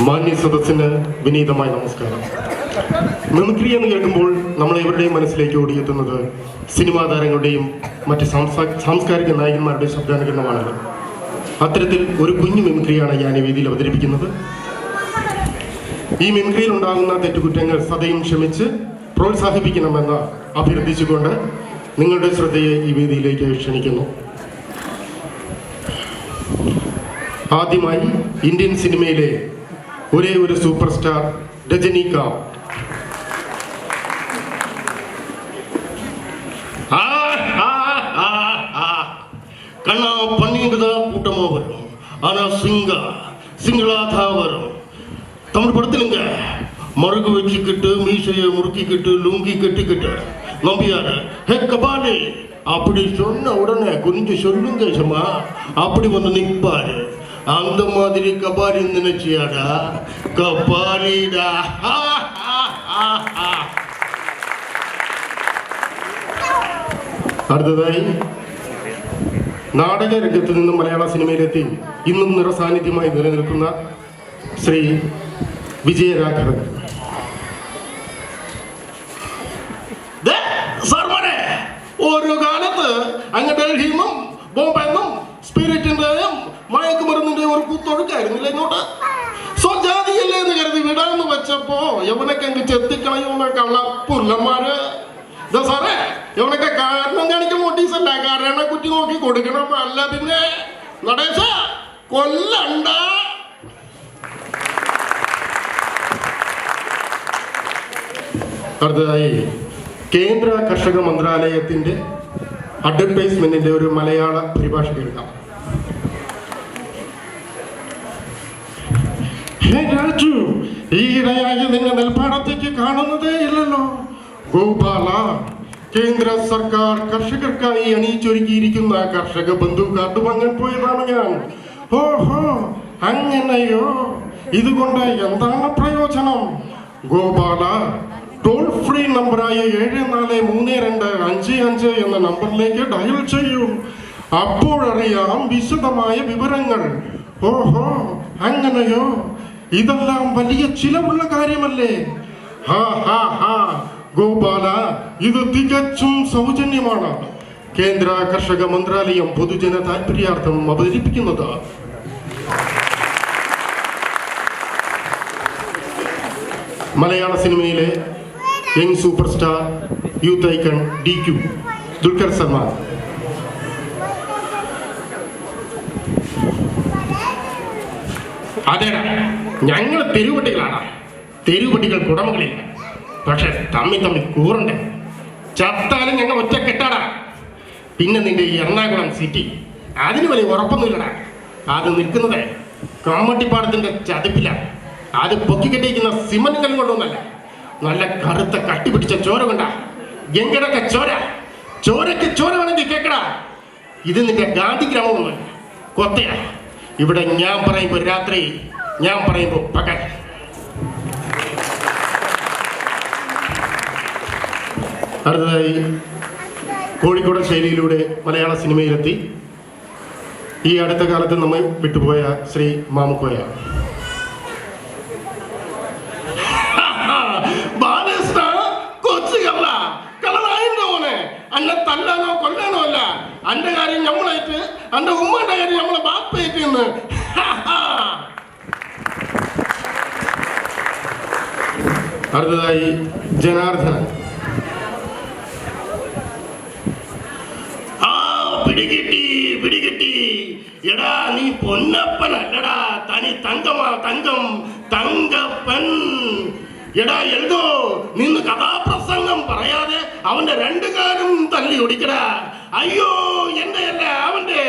മാന്യ സദസ്സിന് വിനീതമായ നമസ്കാരം. മിമിക്രി എന്ന് കേൾക്കുമ്പോൾ നമ്മൾ എവരുടെയും മനസ്സിലേക്ക് ഓടിയെത്തുന്നത് സിനിമാ താരങ്ങളുടെയും മറ്റ് സാംസ്കാരിക നായകന്മാരുടെയും ശബ്ദാനുകരണമാണല്ലോ. അത്തരത്തിൽ ഒരു കുഞ്ഞു മിമിക്രിയാണ് ഞാൻ ഈ വേദിയിൽ അവതരിപ്പിക്കുന്നത്. ഈ മിമിക്രിയിൽ ഉണ്ടാകുന്ന തെറ്റുകുറ്റങ്ങൾ സദയം ക്ഷമിച്ച് പ്രോത്സാഹിപ്പിക്കണമെന്ന് അഭ്യർത്ഥിച്ചുകൊണ്ട് നിങ്ങളുടെ ശ്രദ്ധയെ ഈ വേദിയിലേക്ക് ക്ഷണിക്കുന്നു. ആദ്യമായി ഇന്ത്യൻ സിനിമയിലെ ഒരേ ഒരു സൂപ്പർ സ്റ്റാർ രജനീകാന്ത്. கண்ணா பண்ணிங்கதா கூட்டமா வரும், ஆனா சிங்களாதா வரும். தமிழ் படத்துலங்க மறுகு வச்சுக்கிட்டு மீசையை முறுக்கிக்கிட்டு லுங்கி கட்டிக்கிட்டு நம்பியாரு ஹே கபாலி அப்படி சொன்ன உடனே கொஞ்சம் சொல்லுங்க சும்மா அப்படி வந்து நிற்பாரு. அந்த மாதிரி கபாலி நினைச்சியாடா, கபாலிடா. അടുത്തതായി നാടക രംഗത്ത് നിന്നും മലയാള സിനിമയിലെത്തി ഇന്നും നിറസാന്നിധ്യമായി നിലനിൽക്കുന്ന ശ്രീ വിജയരാഘവൻ. ഒരു കാലത്ത് അങ്ങ് ഡൽഹിന്നും ബോംബെന്നും സ്പിരിറ്റിന്റെയും മയക്കുമരുന്നിന്റെയും ഒരു കുത്തൊഴുക്കായിരുന്നില്ല ഇങ്ങോട്ട്. സ്വജാതിയല്ലേ എന്ന് കരുതി വിടാന്ന് വെച്ചപ്പോ എവനൊക്കെ അങ്ങ് ചെത്തിക്കളയുന്ന കള്ളപ്പുള്ളന്മാര്. സാറേ ഇവനൊക്കെ കാരണം കാണിക്കാൻ നോട്ടീസല്ല, കാരണം കുറ്റി നോക്കി കൊടുക്കണം. അല്ല പിന്നെ നടേശ കൊല്ലണ്ട. അടുത്തതായി കേന്ദ്ര കർഷക മന്ത്രാലയത്തിന്റെ അഡ്വർടൈസ്മെന്റിന്റെ ഒരു മലയാള പരിഭാഷ കേൾക്കാം. രാജു, ഈയിടെയായി നിന്നെ നെൽപ്പാടത്തേക്ക് കാണുന്നതേ ഇല്ലല്ലോ. ഗോപാല, കേന്ദ്ര സർക്കാർ കർഷകർക്കായി അണിയിച്ചൊരുക്കിയിരിക്കുന്ന കർഷക ബന്ധു കാർഡ് വാങ്ങാൻ പോയതാണ് ഞാൻ. ഓഹോ, അങ്ങനെയോ? ഇതുകൊണ്ട് എന്താണ് പ്രയോജനം? ഗോപാല, ടോൾ ഫ്രീ നമ്പറായ 743255 എന്ന നമ്പറിലേക്ക് ഡയൽ ചെയ്യൂ. അപ്പോഴറിയാം വിശദമായ വിവരങ്ങൾ. ഓഹോ, അങ്ങനെയോ? ഇതെല്ലാം വലിയ ചിലവുള്ള കാര്യമല്ലേ? ഗോപാല, ഇത് തികച്ചും സൗജന്യമാണ്. കേന്ദ്ര കർഷക മന്ത്രാലയം പൊതുജന താൽപര്യാർത്ഥം അവതരിപ്പിക്കുന്നത്. മലയാള സിനിമയിലെ young super star, youth icon DQ Dulquer Salman. അതേടാ, ഞങ്ങൾ തെരുവുപട്ടികളാണ്. തെരുവുപട്ടികൾ കുടമകളില്ല, പക്ഷെ തമ്മി കൂറുണ്ട്. ചത്താലും ഞങ്ങൾ ഒറ്റ കെട്ടാടാ. പിന്നെ നിന്റെ ഈ എറണാകുളം സിറ്റി, അതിന് വലിയ ഉറപ്പൊന്നുമില്ലടാ. അത് നിൽക്കുന്നത് കാമട്ടിപ്പാടത്തിന്റെ ചതുപ്പില. അത് പൊക്കിക്കെട്ടിയിരിക്കുന്ന സിമന്റ് കല്ലും കൊണ്ടൊന്നല്ല, നല്ല കറുത്ത കട്ടിപിടിച്ച ചോര കൊണ്ടാ. ഗംഗടൊക്കെ ചോരക്ക് ചോര വേണമെങ്കിൽ കേക്കടാ. ഇത് നിന്റെ ഗാന്ധി ഗ്രാമമൊന്നുമല്ല, കൊത്തയാ. ഇവിടെ ഞാൻ പറയുമ്പോ രാത്രി, ഞാൻ പറയുമ്പോ പകൽ. അടുത്തതായി കോഴിക്കോട് ശൈലിയിലൂടെ മലയാള സിനിമയിലെത്തി ഈ അടുത്ത കാലത്ത് നമ്മെ വിട്ടുപോയ ശ്രീ മാമുക്കോയ. അന്നെ തല്ലാനോ കൊല്ലാനോ അല്ല, അന്റെ കാര്യം നമ്മളായിട്ട്, അന്റെ ഉമ്മയുടെ കാര്യം നമ്മളെ ബാപ്പയായിട്ട് എന്ന്. അടുത്തതായി ജനാർദ്ദനൻ. പിടികിട്ടി. എടാ, നീ പൊന്നപ്പനല്ലടാ, തനി തങ്കപ്പൻ. എടാ എൽദോ, നിന്ന് കഥാപ്രസംഗം പറയാതെ അവന്റെ രണ്ടു കാലും തല്ലി ഒടിക്കടാ. അയ്യോ, എന്റെ അല്ല അവന്റെ.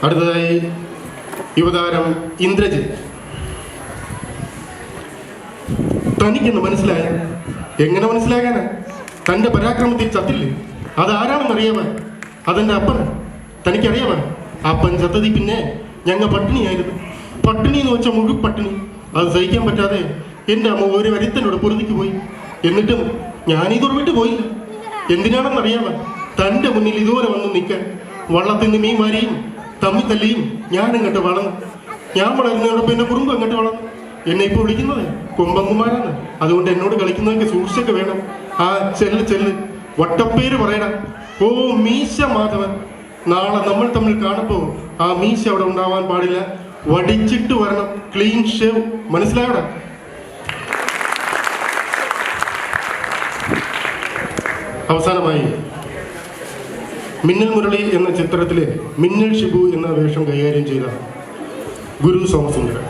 അടുത്തതായി യുവതാരം ഇന്ദ്രജിത്ത്. തനിക്കെന്ന് മനസ്സിലായ? എങ്ങനെ മനസ്സിലാകാനാ? തന്റെ പരാക്രമത്തിൽ ചത്തില്ലേ? അതാരാണെന്നറിയാമോ? അതെന്റെ അപ്പൻ. തനിക്കറിയാമോ? അപ്പൻ ചത്തതി പിന്നെ ഞങ്ങൾ പട്ടിണിയായിരുന്നു. പട്ടിണി എന്ന് വെച്ചാൽ മുഴുപട്ടിണി. അത് സഹിക്കാൻ പറ്റാതെ എൻ്റെ അമ്മ ഒരു വരുത്തനോട് പൊറുതിക്ക് പോയി. എന്നിട്ടും ഞാനിതൊരു വിട്ട് പോയില്ല. എന്തിനാണെന്നറിയാമോ? തൻ്റെ മുന്നിൽ ഇതുപോലെ വന്ന് നിൽക്കാൻ. വള്ളത്തിൽ നിന്ന് മീൻ മാരിയും തമ്മി തല്ലിയും ഞാൻ ഇങ്ങോട്ട് വളർന്നു. ഞാൻ വളരുന്നതോടൊപ്പം എന്നെ കുറുമ്പ് അങ്ങോട്ട് വളർന്നു. എന്നെ ഇപ്പോൾ വിളിക്കുന്നത് കൊമ്പങ്കുമാരാണ്. അതുകൊണ്ട് എന്നോട് കളിക്കുന്നതൊക്കെ സൂക്ഷിച്ചൊക്കെ വേണം. ആ ചെല്ല് ചെല്ല്, വട്ടപ്പേര് പറയണം. ഓ മീശ മാധവൻ, നാളെ നമ്മൾ തമ്മിൽ കാണുമ്പോൾ ആ മീശ അവിടെ ഉണ്ടാവാൻ പാടില്ല. വടിച്ചിട്ട് വരണം, ക്ലീൻ ഷേവ്. മനസ്സിലാവണം. അവസാനമായി മിന്നൽ മുരളി എന്ന ചിത്രത്തിലെ മിന്നൽ ഷിബു എന്ന വേഷം കൈകാര്യം ചെയ്ത ഗുരു സോമസുന്ദരൻ.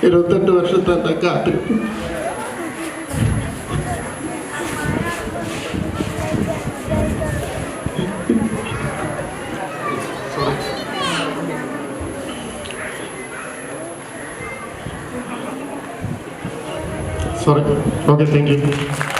ഇരുപത്തെട്ട് വർഷത്തെ കാത്തിരിപ്പ്. Sorry. Okay, thank you.